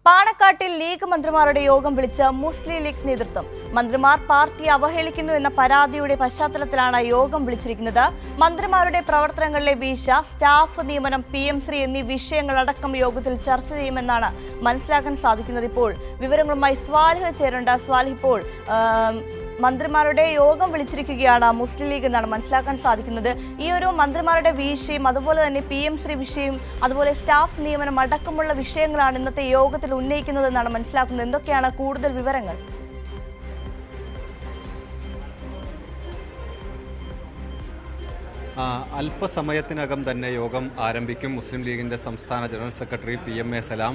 പാണക്കാട്ടിൽ league മന്ത്രിമാരുടെ യോഗം വിളിച്ച മുസ്ലിം ലീഗ് നേതൃത്വം. മന്ത്രിമാർ പാർട്ടി അവഹേളിക്കുന്നു എന്ന പരാതിയുടെ പശ്ചാത്തലത്തിലാണ് യോഗം വിളിച്ചിരിക്കുന്നത്. മന്ത്രിമാരുടെ പ്രവർത്തനങ്ങളിലെ വീഴ്ച, സ്റ്റാഫ് നിയമനം, PM-ശ്രീ എന്നീ വിഷയങ്ങളടക്കം യോഗത്തിൽ ചർച്ച ചെയ്യുമെന്നാണ് മനസ്സിലാക്കാൻ സാധിക്കുന്നത്. ഇപ്പോൾ വിവരങ്ങളുമായി സ്വാലിഹ് ചേരുന്നുണ്ട്. സ്വാലിഹ്, ഇപ്പോൾ മന്ത്രിമാരുടെ യോഗം വിളിച്ചിരിക്കുകയാണ് മുസ്ലിം ലീഗ് എന്നാണ് മനസ്സിലാക്കാൻ സാധിക്കുന്നത്. ഈ ഒരു മന്ത്രിമാരുടെ വീഴ്ചയും അതുപോലെ തന്നെ PM-ശ്രീ വിഷയവും അതുപോലെ സ്റ്റാഫ് നിയമനം അടക്കമുള്ള വിഷയങ്ങളാണ് ഇന്നത്തെ യോഗത്തിൽ ഉന്നയിക്കുന്നതെന്നാണ് മനസ്സിലാക്കുന്നത്. എന്തൊക്കെയാണ് കൂടുതൽ വിവരങ്ങൾ? അല്പസമയത്തിനകം തന്നെ യോഗം ആരംഭിക്കും. മുസ്ലിം ലീഗിൻ്റെ സംസ്ഥാന ജനറൽ സെക്രട്ടറി PM-A സലാം,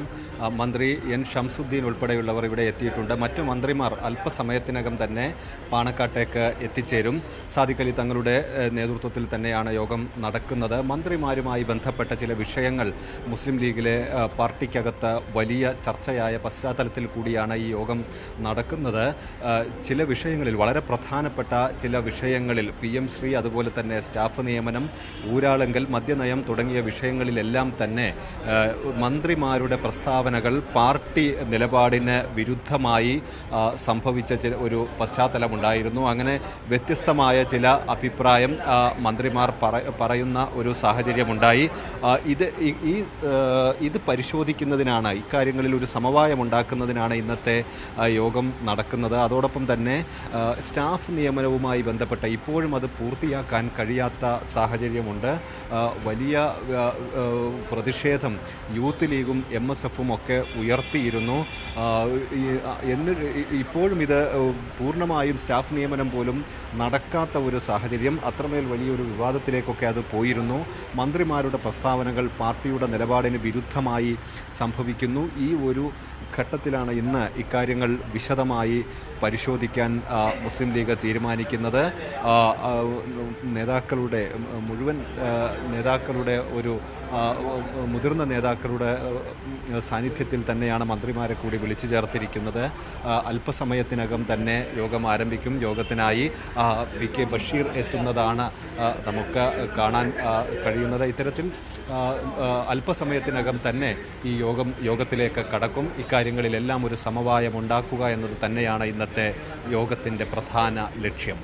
മന്ത്രി N ഷംസുദ്ദീൻ ഉൾപ്പെടെയുള്ളവർ ഇവിടെ എത്തിയിട്ടുണ്ട്. മറ്റു മന്ത്രിമാർ അല്പസമയത്തിനകം തന്നെ പാണക്കാട്ടേക്ക് എത്തിച്ചേരും. സാദിഖ് അലി തങ്ങളുടെ നേതൃത്വത്തിൽ തന്നെയാണ് യോഗം നടക്കുന്നത്. മന്ത്രിമാരുമായി ബന്ധപ്പെട്ട ചില വിഷയങ്ങൾ മുസ്ലിം ലീഗിലെ പാർട്ടിക്കകത്ത് വലിയ ചർച്ചയായ പശ്ചാത്തലത്തിൽ കൂടിയാണ് ഈ യോഗം നടക്കുന്നത്. ചില വിഷയങ്ങളിൽ, വളരെ പ്രധാനപ്പെട്ട ചില വിഷയങ്ങളിൽ PM-ശ്രീ, അതുപോലെ തന്നെ സ്റ്റാഫ് നിയമനം, ഊരാളങ്കൽ, മദ്യനയം തുടങ്ങിയ വിഷയങ്ങളിലെല്ലാം തന്നെ മന്ത്രിമാരുടെ പ്രസ്താവനകൾ പാർട്ടി നിലപാടിന് വിരുദ്ധമായി സംഭവിച്ച ഒരു പശ്ചാത്തലമുണ്ടായിരുന്നു. അങ്ങനെ വ്യത്യസ്തമായ ചില അഭിപ്രായം മന്ത്രിമാർ പറയുന്ന ഒരു സാഹചര്യമുണ്ടായി. ഇത് പരിശോധിക്കുന്നതിനാണ്, ഇക്കാര്യങ്ങളിൽ ഒരു സമവായം ഉണ്ടാക്കുന്നതിനാണ് ഇന്നത്തെ യോഗം നടക്കുന്നത്. അതോടൊപ്പം തന്നെ സ്റ്റാഫ് നിയമനവുമായി ബന്ധപ്പെട്ട ഇപ്പോഴും അത് പൂർത്തിയാക്കാൻ കഴിയാത്ത സാഹചര്യമുണ്ട്. വലിയ പ്രതിഷേധം യൂത്ത് ലീഗും MSF-ഉം ഒക്കെ ഉയർത്തിയിരുന്നു. ഇപ്പോഴും ഇത് പൂർണ്ണമായും സ്റ്റാഫ് നിയമനം പോലും നടക്കാത്ത ഒരു സാഹചര്യം, അത്രമേൽ വലിയൊരു വിവാദത്തിലേക്കൊക്കെ അത് പോയിരുന്നു. മന്ത്രിമാരുടെ പ്രസ്താവനകൾ പാർട്ടിയുടെ നിലപാടിന് വിരുദ്ധമായി സംഭവിക്കുന്നു. ഈ ഒരു ഘട്ടത്തിലാണ് ഇന്ന് ഇക്കാര്യങ്ങൾ വിശദമായി പരിശോധിക്കാൻ മുസ്ലിം ലീഗ് തീരുമാനിക്കുന്നത്. മുഴുവൻ നേതാക്കളുടെ ഒരു മുതിർന്ന നേതാക്കളുടെ സാന്നിധ്യത്തിൽ തന്നെയാണ് മന്ത്രിമാരെ കൂടി വിളിച്ചു ചേർത്തിരിക്കുന്നത്. അല്പസമയത്തിനകം തന്നെ യോഗം ആരംഭിക്കും. യോഗത്തിനായി PK ബഷീർ എത്തുന്നതാണ് നമുക്ക് കാണാൻ കഴിയുന്നത്. ഇത്തരത്തിൽ അല്പസമയത്തിനകം തന്നെ ഈ യോഗത്തിലേക്ക് കടക്കും. ഇക്കാര്യങ്ങളിലെല്ലാം ഒരു സമവായം ഉണ്ടാക്കുക എന്നത് തന്നെയാണ് ഇന്നത്തെ യോഗത്തിൻ്റെ പ്രധാന ലക്ഷ്യം.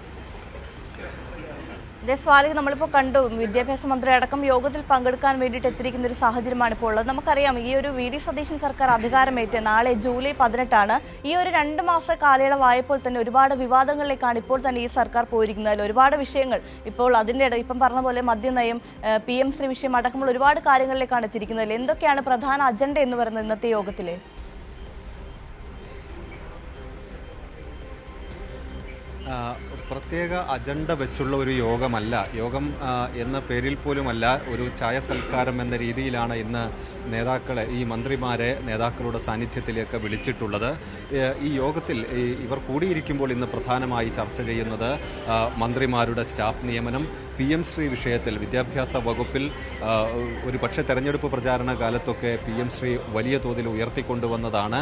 സ്വാലിഹ്, നമ്മളിപ്പോൾ കണ്ടു, വിദ്യാഭ്യാസ മന്ത്രി അടക്കം യോഗത്തിൽ പങ്കെടുക്കാൻ വേണ്ടിയിട്ട് എത്തിയിരിക്കുന്ന ഒരു സാഹചര്യമാണ് ഇപ്പോൾ ഉള്ളത്. നമുക്കറിയാം, ഈ ഒരു VD സതീശൻ സർക്കാർ അധികാരമേറ്റ് നാളെ ജൂലൈ 18 ഈ ഒരു 2 മാസ കാലയളവായപ്പോൾ തന്നെ ഒരുപാട് വിവാദങ്ങളിലേക്കാണ് ഇപ്പോൾ തന്നെ ഈ സർക്കാർ പോയിരിക്കുന്നത്. ഒരുപാട് വിഷയങ്ങൾ ഇപ്പോൾ അതിൻ്റെ ഇപ്പം പറഞ്ഞ പോലെ മദ്യനയം, PM-ശ്രീ വിഷയം അടക്കമുള്ള ഒരുപാട് കാര്യങ്ങളിലേക്കാണ് എത്തിയിരിക്കുന്നത്. എന്തൊക്കെയാണ് പ്രധാന അജണ്ട എന്ന് പറയുന്നത് ഇന്നത്തെ യോഗത്തിൽ? പ്രത്യേക അജണ്ട വെച്ചുള്ള ഒരു യോഗമല്ല. യോഗം എന്ന പേരിൽ പോലുമല്ല, ഒരു ചായ സൽക്കാരം എന്ന രീതിയിലാണ് ഇന്ന് ഈ മന്ത്രിമാരെ നേതാക്കളുടെ സാന്നിധ്യത്തിലേക്ക് വിളിച്ചിട്ടുള്ളത്. ഈ യോഗത്തിൽ ഇവർ കൂടിയിരിക്കുമ്പോൾ ഇന്ന് പ്രധാനമായി ചർച്ച ചെയ്യുന്നത് മന്ത്രിമാരുടെ സ്റ്റാഫ് നിയമനം, PM-ശ്രീ വിഷയത്തിൽ വിദ്യാഭ്യാസ വകുപ്പിൽ ഒരു പക്ഷേ തെരഞ്ഞെടുപ്പ് പ്രചാരണ കാലത്തൊക്കെ PM-ശ്രീ വലിയ തോതിൽ ഉയർത്തിക്കൊണ്ടുവന്നതാണ്.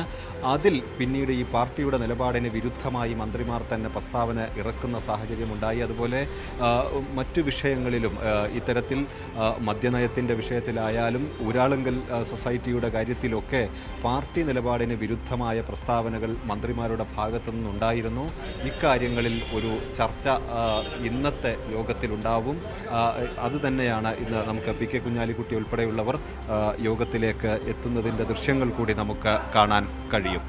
അതിൽ പിന്നീട് ഈ പാർട്ടിയുടെ നിലപാടിന് വിരുദ്ധമായി മന്ത്രിമാർ തന്നെ പ്രസ്താവന ഇറക്കുന്ന സാഹചര്യമുണ്ടായി. അതുപോലെ മറ്റു വിഷയങ്ങളിലും ഇത്തരത്തിൽ മദ്യനയത്തിൻ്റെ വിഷയത്തിലായാലും ഊരാളുങ്കൽ സൊസൈറ്റിയുടെ കാര്യത്തിലൊക്കെ പാർട്ടി നിലപാടിന് വിരുദ്ധമായ പ്രസ്താവനകൾ മന്ത്രിമാരുടെ ഭാഗത്തു നിന്നുണ്ടായിരുന്നു. ഇക്കാര്യങ്ങളിൽ ഒരു ചർച്ച ഇന്നത്തെ യോഗത്തിലുണ്ടാവും. അതുതന്നെയാണ് ഇന്ന് നമുക്ക് PK കുഞ്ഞാലിക്കുട്ടി ഉൾപ്പെടെയുള്ളവർ യോഗത്തിലേക്ക് എത്തുന്നതിൻ്റെ ദൃശ്യങ്ങൾ കൂടി നമുക്ക് കാണാൻ കഴിയും.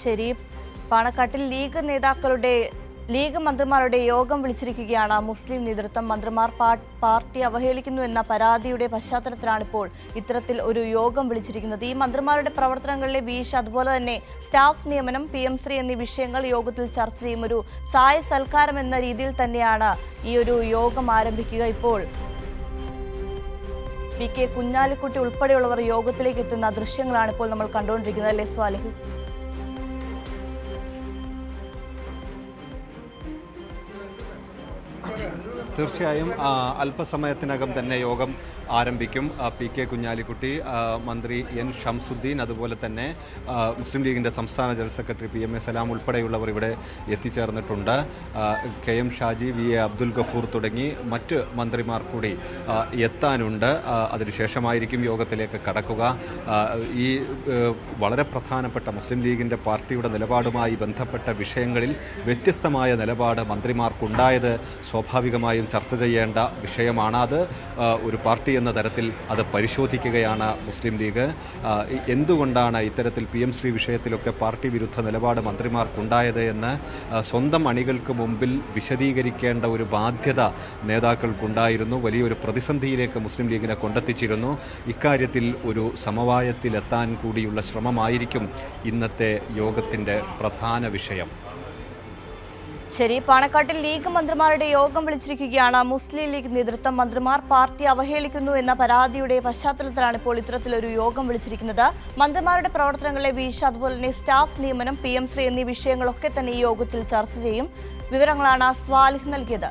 ശരി, പാണക്കാട്ടിൽ ലീഗ് മന്ത്രിമാരുടെ യോഗം വിളിച്ചിരിക്കുകയാണ് മുസ്ലിം നേതൃത്വം. മന്ത്രിമാർ പാർട്ടി അവഹേളിക്കുന്നു എന്ന പരാതിയുടെ പശ്ചാത്തലത്തിലാണ് ഇപ്പോൾ ഇത്തരത്തിൽ ഒരു യോഗം വിളിച്ചിരിക്കുന്നത്. ഈ മന്ത്രിമാരുടെ പ്രവർത്തനങ്ങളിലെ വീഴ്ച, അതുപോലെ തന്നെ സ്റ്റാഫ് നിയമനം, PM-ശ്രീ എന്നീ വിഷയങ്ങൾ യോഗത്തിൽ ചർച്ച ചെയ്യും. ഒരു ചായ സൽക്കാരം എന്ന രീതിയിൽ തന്നെയാണ് ഈ ഒരു യോഗം ആരംഭിക്കുക. ഇപ്പോൾ PK കുഞ്ഞാലിക്കുട്ടി ഉൾപ്പെടെയുള്ളവർ യോഗത്തിലേക്ക് എത്തുന്ന ദൃശ്യങ്ങളാണ് ഇപ്പോൾ നമ്മൾ കണ്ടുകൊണ്ടിരിക്കുന്നത്. അല്ലേ സ്വാലിഹ്? തീർച്ചയായും അല്പസമയത്തിനകം തന്നെ യോഗം ആരംഭിക്കും. പി.കെ. കുഞ്ഞാലിക്കുട്ടി, മന്ത്രി എൻ ഷംസുദ്ദീൻ, അതുപോലെ തന്നെ മുസ്ലിം ലീഗിൻ്റെ സംസ്ഥാന ജനറൽ സെക്രട്ടറി PMA സലാം ഉൾപ്പെടെയുള്ളവർ ഇവിടെ എത്തിച്ചേർന്നിട്ടുണ്ട്. KM ഷാജി, VA അബ്ദുൽ ഗഫൂർ തുടങ്ങി മറ്റ് മന്ത്രിമാർ കൂടി എത്താനുണ്ട്. അതിനുശേഷമായിരിക്കും യോഗത്തിലേക്ക് കടക്കുക. ഈ വളരെ പ്രധാനപ്പെട്ട മുസ്ലിം ലീഗിൻ്റെ പാർട്ടിയുടെ നിലപാടുമായി ബന്ധപ്പെട്ട വിഷയങ്ങളിൽ വ്യത്യസ്തമായ നിലപാട് മന്ത്രിമാർക്കുണ്ടായത് സ്വാഭാവികമായും ചർച്ച ചെയ്യേണ്ട വിഷയമാണ്. അത് ഒരു പാർട്ടി എന്ന തരത്തിൽ അത് പരിശോധിക്കുകയാണ് മുസ്ലിം ലീഗ്. എന്തുകൊണ്ടാണ് ഇത്തരത്തിൽ PM ശ്രീ വിഷയത്തിലൊക്കെ പാർട്ടി വിരുദ്ധ നിലപാട് മന്ത്രിമാർക്കുണ്ടായത് എന്ന് സ്വന്തം അണികൾക്ക് മുമ്പിൽ വിശദീകരിക്കേണ്ട ഒരു ബാധ്യത നേതാക്കൾക്കുണ്ടായിരുന്നു. വലിയൊരു പ്രതിസന്ധിയിലേക്ക് മുസ്ലിം ലീഗിനെ കൊണ്ടെത്തിച്ചിരുന്നു. ഇക്കാര്യത്തിൽ ഒരു സമവായത്തിലെത്താൻ കൂടിയുള്ള ശ്രമമായിരിക്കും ഇന്നത്തെ യോഗത്തിൻ്റെ പ്രധാന വിഷയം. ശരി, പാണക്കാട്ടിൽ ലീഗ് മന്ത്രിമാരുടെ യോഗം വിളിച്ചിരിക്കുകയാണ് മുസ്ലിം ലീഗ് നേതൃത്വം. മന്ത്രിമാർ പാർട്ടി അവഹേളിക്കുന്നു എന്ന പരാതിയുടെ പശ്ചാത്തലത്തിലാണ് ഇപ്പോൾ ഇത്തരത്തിലൊരു യോഗം വിളിച്ചിരിക്കുന്നത്. മന്ത്രിമാരുടെ പ്രവർത്തനങ്ങളിലെ വീഴ്ച, അതുപോലെ തന്നെ സ്റ്റാഫ് നിയമനം, PM ശ്രീ എന്നീ വിഷയങ്ങളൊക്കെ തന്നെ ഈ യോഗത്തിൽ ചർച്ച ചെയ്യും. വിവരങ്ങളാണ് സ്വാലിഹ് നൽകിയത്.